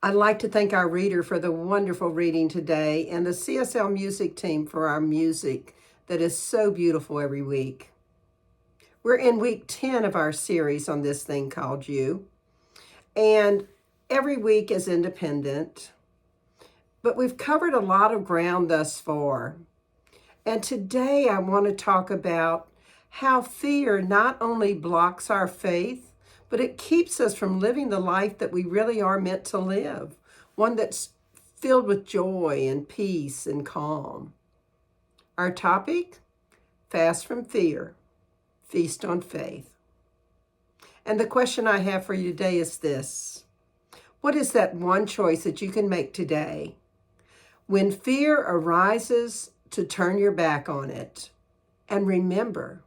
I'd like to thank our reader for the wonderful reading today and the CSL music team for our music that is so beautiful every week. We're in week 10 of our series on this thing called you, and every week is independent, but we've covered a lot of ground thus far. And today I want to talk about how fear not only blocks our faith, but it keeps us from living the life that we really are meant to live, one that's filled with joy and peace and calm. Our topic, fast from fear, feast on faith. And the question I have for you today is this: what is that one choice that you can make today when fear arises to turn your back on it? And remember,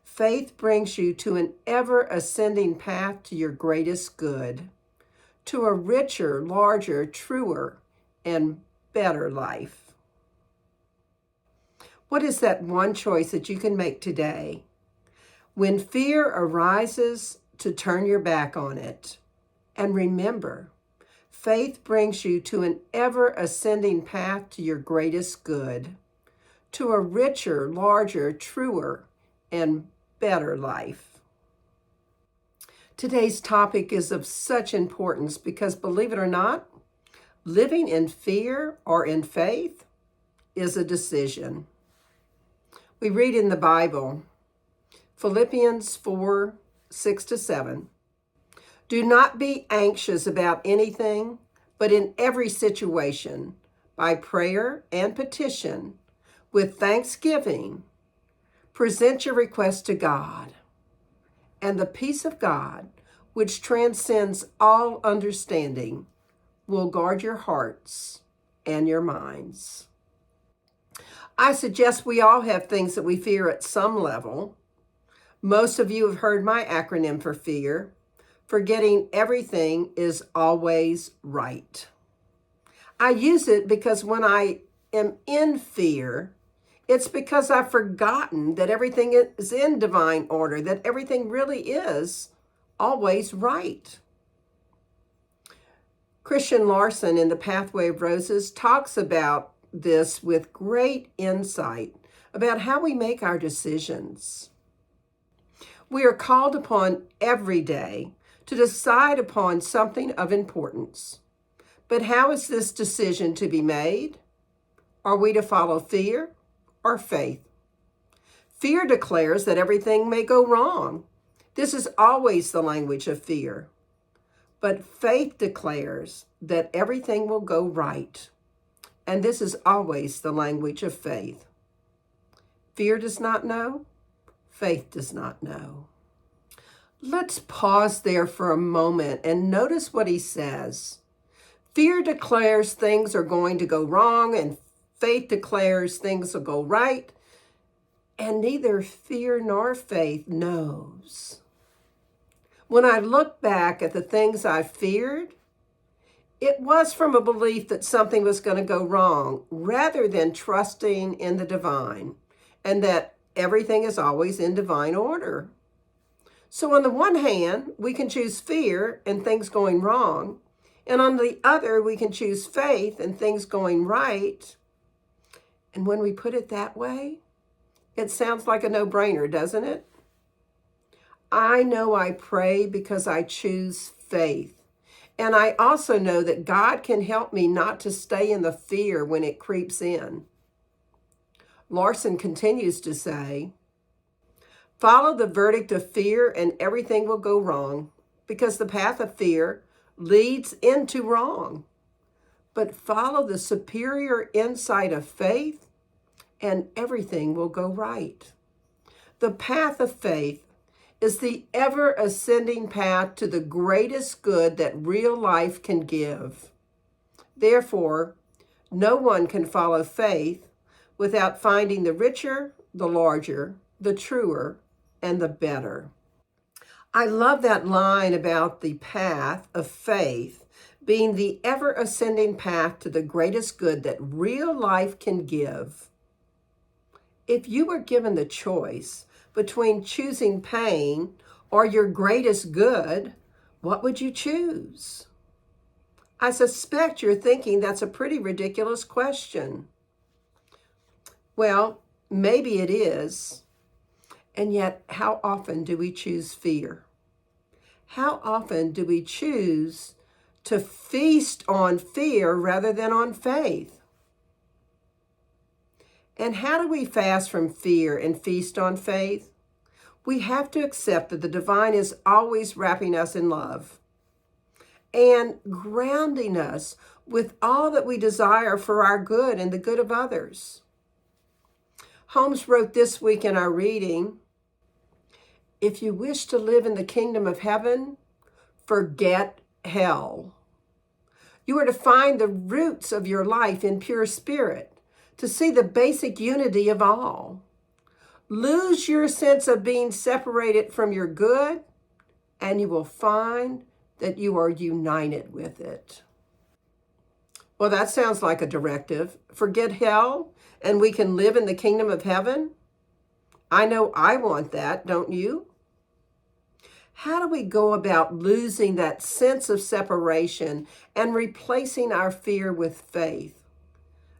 faith brings you to an ever-ascending path to your greatest good, to a richer, larger, truer, and better life. What is that one choice that you can make today when fear arises to turn your back on it? And remember, faith brings you to an ever-ascending path to your greatest good, to a richer, larger, truer, and better life. Today's topic is of such importance because, believe it or not, living in fear or in faith is a decision. We read in the Bible, Philippians 4:6-7, "Do not be anxious about anything, but in every situation, by prayer and petition, with thanksgiving, present your request to God, and the peace of God, which transcends all understanding, will guard your hearts and your minds." I suggest we all have things that we fear at some level. Most of you have heard my acronym for fear. Forgetting everything is always right. I use it because when I am in fear, it's because I've forgotten that everything is in divine order, that everything really is always right. Christian Larson in The Pathway of Roses talks about this with great insight about how we make our decisions. We are called upon every day to decide upon something of importance. But how is this decision to be made? Are we to follow fear or faith? Fear declares that everything may go wrong. This is always the language of fear. But faith declares that everything will go right. And this is always the language of faith. Fear does not know. Faith does not know. Let's pause there for a moment and notice what he says. Fear declares things are going to go wrong, and faith declares things will go right, and neither fear nor faith knows. When I look back at the things I feared, it was from a belief that something was going to go wrong, rather than trusting in the divine, and that everything is always in divine order. So on the one hand, we can choose fear and things going wrong, and on the other, we can choose faith and things going right. And when we put it that way, it sounds like a no-brainer, doesn't it? I know I pray because I choose faith. And I also know that God can help me not to stay in the fear when it creeps in. Larson continues to say, follow the verdict of fear and everything will go wrong, because the path of fear leads into wrong. But follow the superior insight of faith and everything will go right. The path of faith is the ever-ascending path to the greatest good that real life can give. Therefore, no one can follow faith without finding the richer, the larger, the truer, and the better. I love that line about the path of faith being the ever-ascending path to the greatest good that real life can give. If you were given the choice between choosing pain or your greatest good, what would you choose? I suspect you're thinking that's a pretty ridiculous question. Well, maybe it is. And yet, how often do we choose fear? How often do we choose to feast on fear rather than on faith? And how do we fast from fear and feast on faith? We have to accept that the divine is always wrapping us in love and grounding us with all that we desire for our good and the good of others. Holmes wrote this week in our reading, "If you wish to live in the kingdom of heaven, forget hell." You are to find the roots of your life in pure spirit, to see the basic unity of all. Lose your sense of being separated from your good, and you will find that you are united with it. Well, that sounds like a directive. Forget hell, and we can live in the kingdom of heaven? I know I want that, don't you? How do we go about losing that sense of separation and replacing our fear with faith?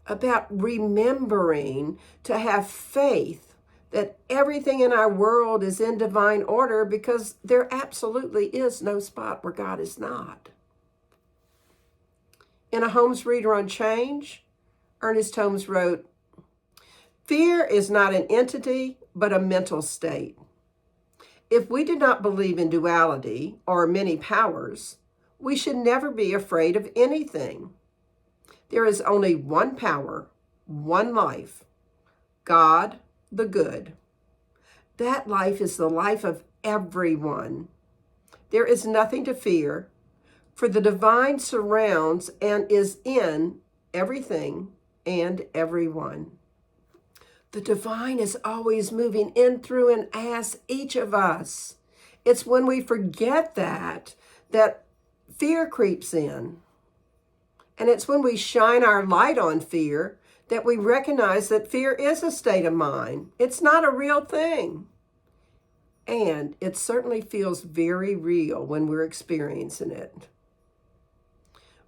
About remembering to have faith that everything in our world is in divine order, because there absolutely is no spot where God is not. In a Holmes Reader on Change, Ernest Holmes wrote, "Fear is not an entity, but a mental state. If we do not believe in duality or many powers, we should never be afraid of anything. There is only one power, one life, God the good. That life is the life of everyone. There is nothing to fear, for the divine surrounds and is in everything and everyone." The divine is always moving in, through, and as each of us. It's when we forget that fear creeps in. And it's when we shine our light on fear that we recognize that fear is a state of mind. It's not a real thing. And it certainly feels very real when we're experiencing it.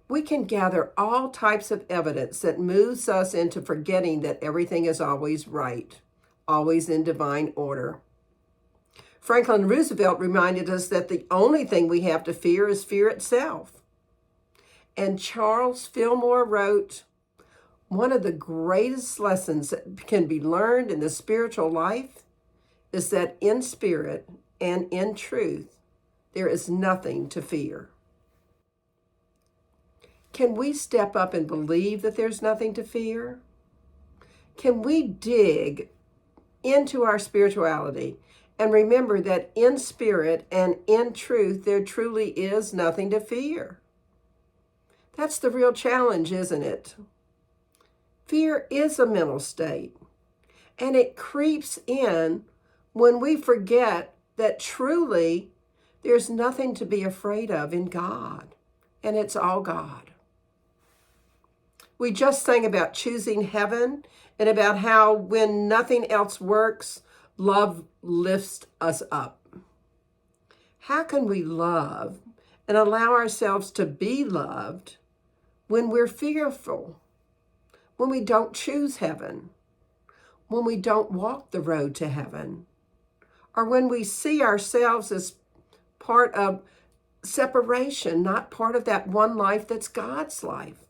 We can gather all types of evidence that moves us into forgetting that everything is always right, always in divine order. Franklin Roosevelt reminded us that the only thing we have to fear is fear itself. And Charles Fillmore wrote, "One of the greatest lessons that can be learned in the spiritual life is that in spirit and in truth, there is nothing to fear." Can we step up and believe that there's nothing to fear? Can we dig into our spirituality and remember that in spirit and in truth, there truly is nothing to fear? That's the real challenge, isn't it? Fear is a mental state, and it creeps in when we forget that truly there's nothing to be afraid of in God, and it's all God. We just sang about choosing heaven and about how when nothing else works, love lifts us up. How can we love and allow ourselves to be loved when we're fearful, when we don't choose heaven, when we don't walk the road to heaven, or when we see ourselves as part of separation, not part of that one life that's God's life?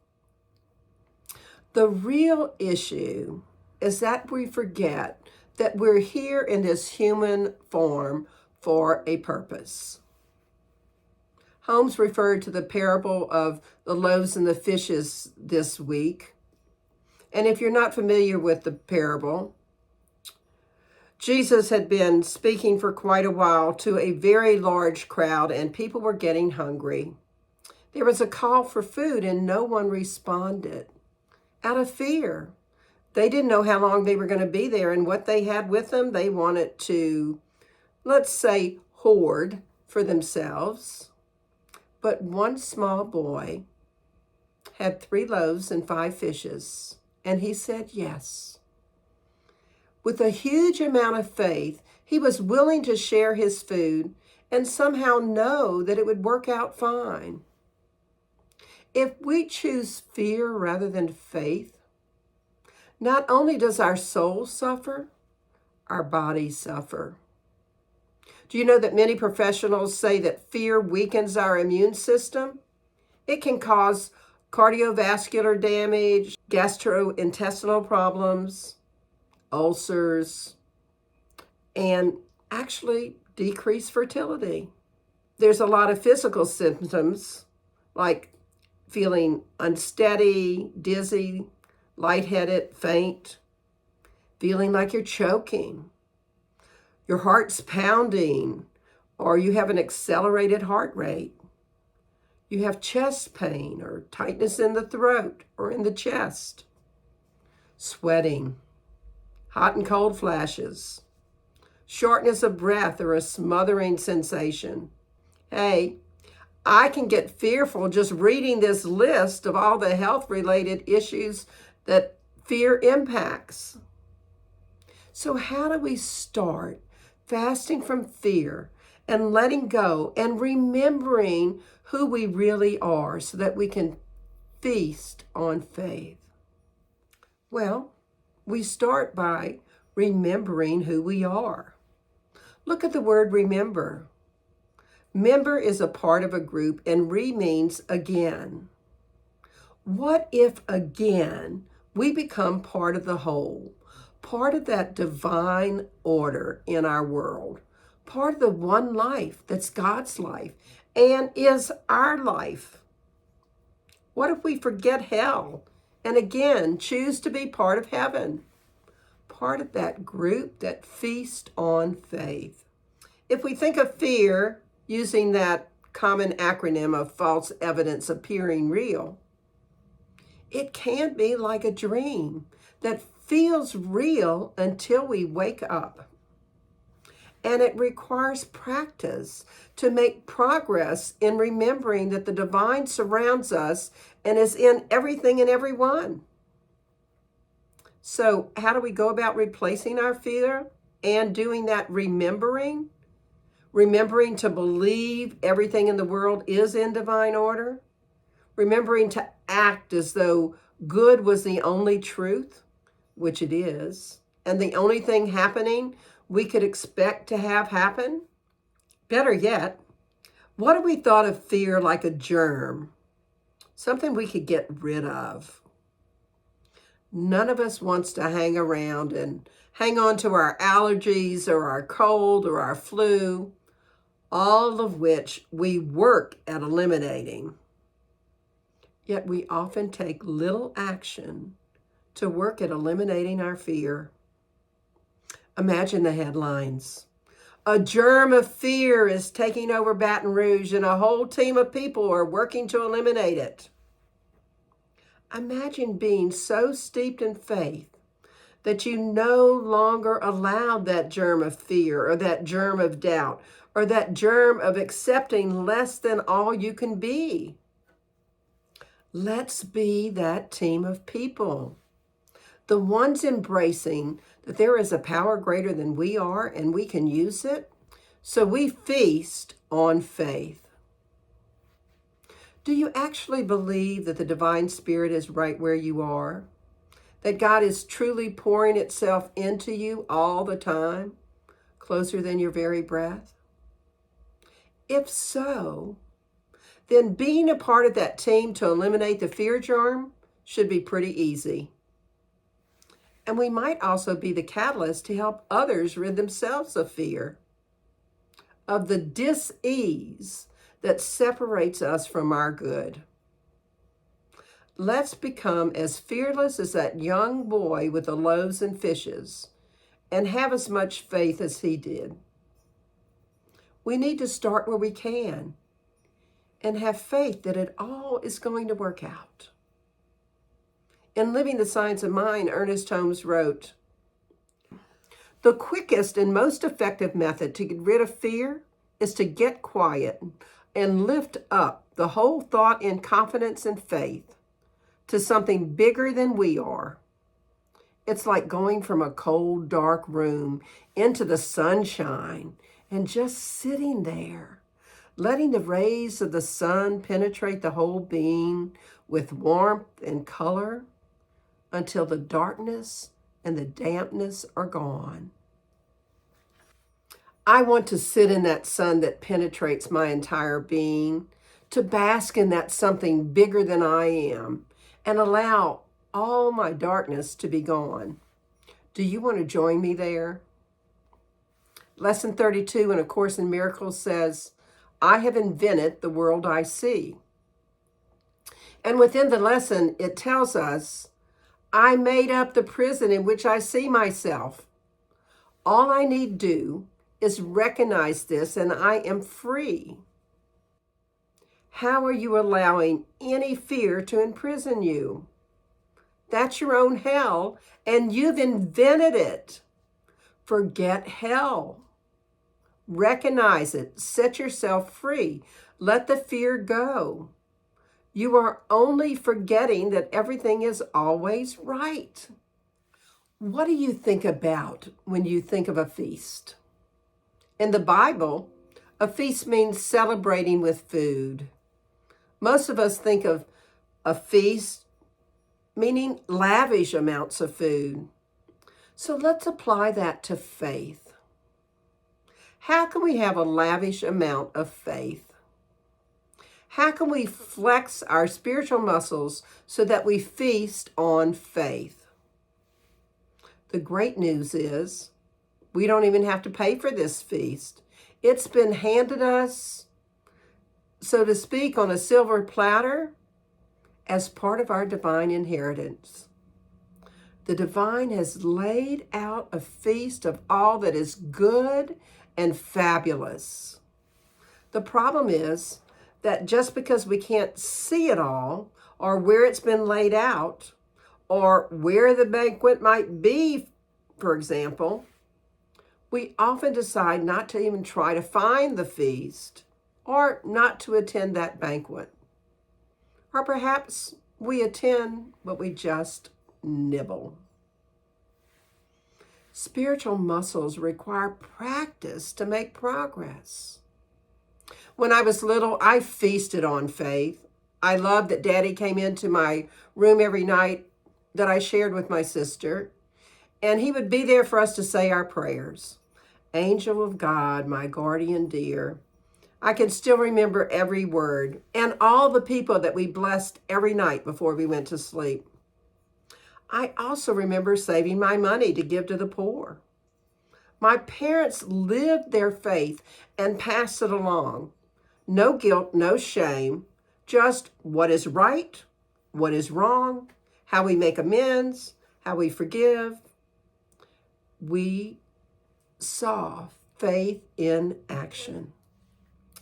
The real issue is that we forget that we're here in this human form for a purpose. Holmes referred to the parable of the loaves and the fishes this week. And if you're not familiar with the parable, Jesus had been speaking for quite a while to a very large crowd, and people were getting hungry. There was a call for food, and no one responded out of fear. They didn't know how long they were going to be there, and what they had with them, they wanted to, let's say, hoard for themselves. But one small boy had 3 loaves and 5 fishes, and he said yes. With a huge amount of faith, he was willing to share his food and somehow know that it would work out fine. If we choose fear rather than faith, not only does our soul suffer, our bodies suffer. Do you know that many professionals say that fear weakens our immune system? It can cause cardiovascular damage, gastrointestinal problems, ulcers, and actually decrease fertility. There's a lot of physical symptoms like feeling unsteady, dizzy, lightheaded, faint, feeling like you're choking, your heart's pounding, or you have an accelerated heart rate. You have chest pain or tightness in the throat or in the chest, sweating, hot and cold flashes, shortness of breath or a smothering sensation. Hey, I can get fearful just reading this list of all the health-related issues that fear impacts. So how do we start fasting from fear and letting go and remembering who we really are so that we can feast on faith? Well, we start by remembering who we are. Look at the word remember. Member is a part of a group, and means again. What if again we become part of the whole, part of that divine order in our world, part of the one life that's God's life and is our life? What if we forget hell and again choose to be part of heaven, part of that group that feast on faith? If we think of fear using that common acronym of false evidence appearing real, it can be like a dream that feels real until we wake up. And it requires practice to make progress in remembering that the divine surrounds us and is in everything and everyone. So how do we go about replacing our fear and doing that remembering? Remembering to believe everything in the world is in divine order. Remembering to act as though good was the only truth, which it is, and the only thing happening we could expect to have happen. Better yet, what if we thought of fear like a germ, something we could get rid of? None of us wants to hang around and hang on to our allergies or our cold or our flu, all of which we work at eliminating. Yet we often take little action to work at eliminating our fear. Imagine the headlines. A germ of fear is taking over Baton Rouge and a whole team of people are working to eliminate it. Imagine being so steeped in faith that you no longer allowed that germ of fear or that germ of doubt or that germ of accepting less than all you can be. Let's be that team of people, the ones embracing that there is a power greater than we are and we can use it. So we feast on faith. Do you actually believe that the divine spirit is right where you are? That God is truly pouring itself into you all the time, closer than your very breath? If so, then being a part of that team to eliminate the fear germ should be pretty easy. And we might also be the catalyst to help others rid themselves of fear, of the dis-ease that separates us from our good. Let's become as fearless as that young boy with the loaves and fishes and have as much faith as he did. We need to start where we can and have faith that it all is going to work out. In Living the Science of Mind, Ernest Holmes wrote, "The quickest and most effective method to get rid of fear is to get quiet and lift up the whole thought in confidence and faith to something bigger than we are. It's like going from a cold, dark room into the sunshine and just sitting there, letting the rays of the sun penetrate the whole being with warmth and color until the darkness and the dampness are gone. I want to sit in that sun that penetrates my entire being, to bask in that something bigger than I am, and allow all my darkness to be gone. Do you want to join me there? Lesson 32 in A Course in Miracles says, I have invented the world I see. And within the lesson, it tells us, I made up the prison in which I see myself. All I need do is recognize this, and I am free. How are you allowing any fear to imprison you? That's your own hell, and you've invented it. Forget hell. Recognize it. Set yourself free. Let the fear go. You are only forgetting that everything is always right. What do you think about when you think of a feast? In the Bible, a feast means celebrating with food. Most of us think of a feast meaning lavish amounts of food. So let's apply that to faith. How can we have a lavish amount of faith? How can we flex our spiritual muscles so that we feast on faith? The great news is we don't even have to pay for this feast. It's been handed us, so to speak, on a silver platter as part of our divine inheritance. The divine has laid out a feast of all that is good and fabulous. The problem is that just because we can't see it all, or where it's been laid out, or where the banquet might be, for example, we often decide not to even try to find the feast or not to attend that banquet. Or perhaps we attend, but we just nibble. Spiritual muscles require practice to make progress. When I was little, I feasted on faith. I loved that Daddy came into my room every night that I shared with my sister, and he would be there for us to say our prayers. Angel of God, my guardian dear. I can still remember every word and all the people that we blessed every night before we went to sleep. I also remember saving my money to give to the poor. My parents lived their faith and passed it along. No guilt, no shame, just what is right, what is wrong, how we make amends, how we forgive. We saw faith in action.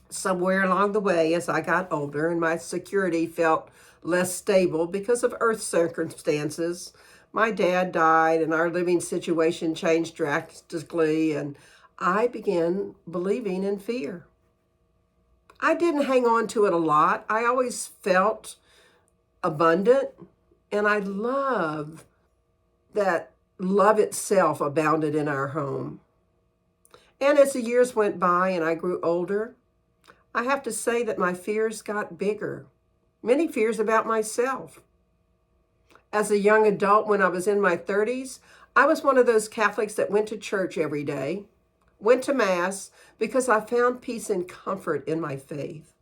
Somewhere along the way, as I got older and my security felt less stable because of earth circumstances, my dad died and our living situation changed drastically, and I began believing in fear. I didn't hang on to it a lot. I always felt abundant, and I love that love itself abounded in our home. And as the years went by and I grew older, I have to say that my fears got bigger. Many fears about myself. As a young adult, when I was in my 30s, I was one of those Catholics that went to church every day, went to Mass, because I found peace and comfort in my faith.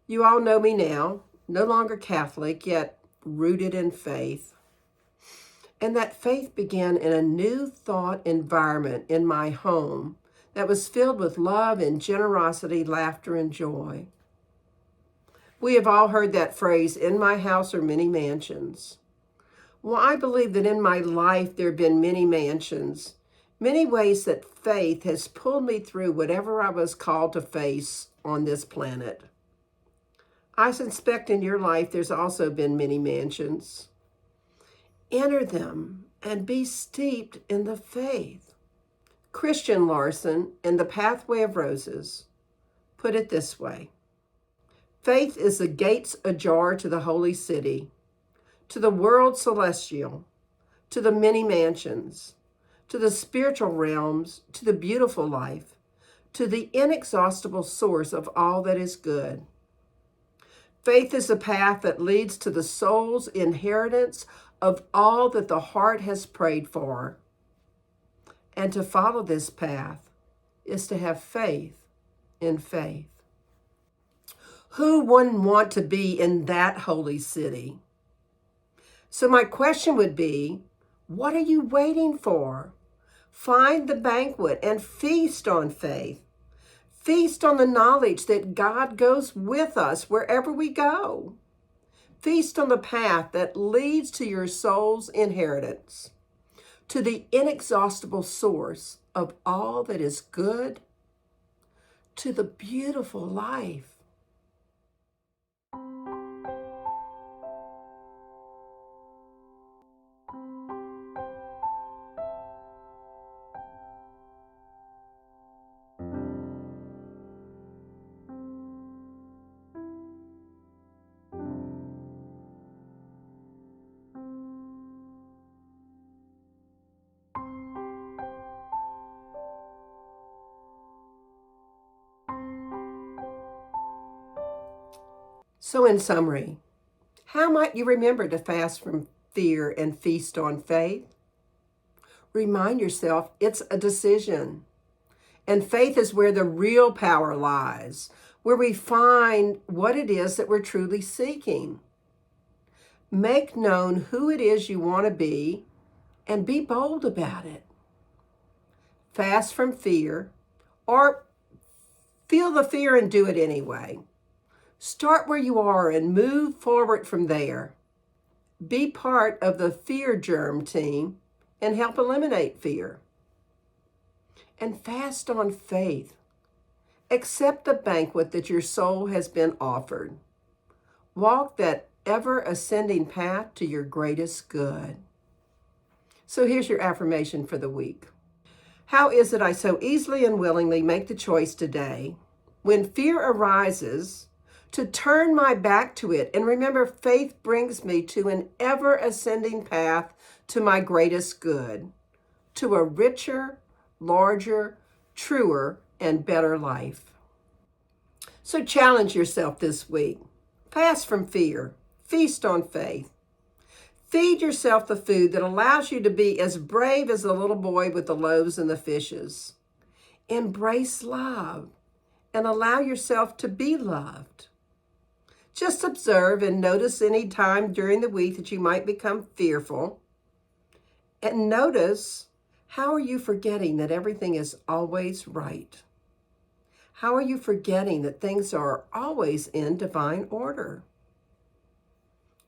You all know me now, no longer Catholic, yet rooted in faith. And that faith began in a new thought environment in my home that was filled with love and generosity, laughter, and joy. We have all heard that phrase, in my house are many mansions. Well, I believe that in my life there have been many mansions, many ways that faith has pulled me through whatever I was called to face on this planet. I suspect in your life there's also been many mansions. Enter them and be steeped in the faith. Christian Larson, in The Pathway of Roses, put it this way: faith is the gates ajar to the holy city, to the world celestial, to the many mansions, to the spiritual realms, to the beautiful life, to the inexhaustible source of all that is good. Faith is a path that leads to the soul's inheritance of all that the heart has prayed for. And to follow this path is to have faith in faith. Who wouldn't want to be in that holy city? So my question would be, what are you waiting for? Find the banquet and feast on faith. Feast on the knowledge that God goes with us wherever we go. Feast on the path that leads to your soul's inheritance, to the inexhaustible source of all that is good, to the beautiful life. So in summary, how might you remember to fast from fear and feast on faith? Remind yourself it's a decision. And faith is where the real power lies, where we find what it is that we're truly seeking. Make known who it is you want to be and be bold about it. Fast from fear, or feel the fear and do it anyway. Start where you are and move forward from there. Be part of the fear germ team and help eliminate fear. And fast on faith. Accept the banquet that your soul has been offered. Walk that ever-ascending path to your greatest good. So here's your affirmation for the week. How is it I so easily and willingly make the choice today, when fear arises, to turn my back to it and remember faith brings me to an ever-ascending path to my greatest good, to a richer, larger, truer, and better life. So challenge yourself this week. Fast from fear. Feast on faith. Feed yourself the food that allows you to be as brave as the little boy with the loaves and the fishes. Embrace love and allow yourself to be loved. Just observe and notice any time during the week that you might become fearful. And notice, how are you forgetting that everything is always right? How are you forgetting that things are always in divine order?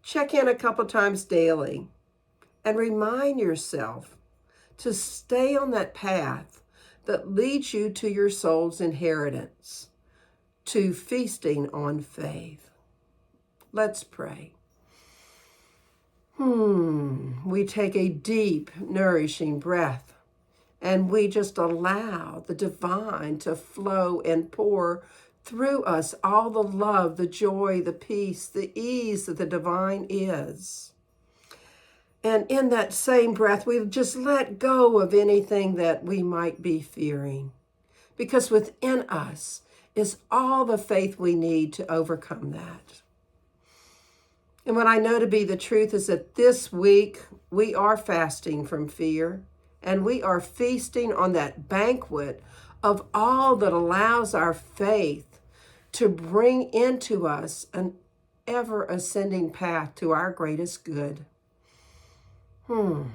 Check in a couple times daily and remind yourself to stay on that path that leads you to your soul's inheritance, to feasting on faith. Let's pray. We take a deep, nourishing breath, and we just allow the divine to flow and pour through us all the love, the joy, the peace, the ease that the divine is. And in that same breath, we just let go of anything that we might be fearing, because within us is all the faith we need to overcome that. And what I know to be the truth is that this week we are fasting from fear, and we are feasting on that banquet of all that allows our faith to bring into us an ever-ascending path to our greatest good. I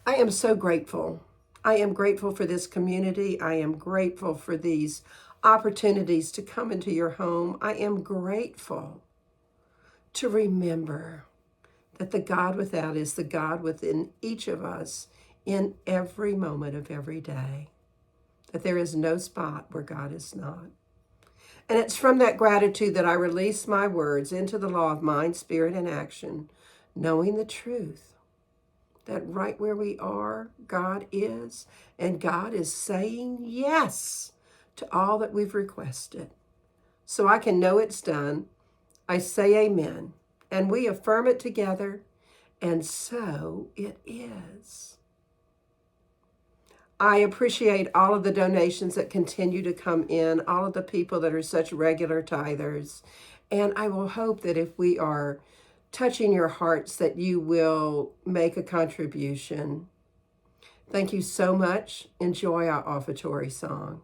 am so grateful. I am grateful for this community. I am grateful for these opportunities to come into your home. I am grateful to remember that the God without is the God within each of us in every moment of every day. That there is no spot where God is not. And it's from that gratitude that I release my words into the law of mind, spirit, and action, knowing the truth that right where we are, God is, and God is saying yes to all that we've requested. So I can know it's done. I say amen, and we affirm it together, and so it is. I appreciate all of the donations that continue to come in, all of the people that are such regular tithers. And I will hope that if we are touching your hearts, that you will make a contribution. Thank you so much. Enjoy our offertory song.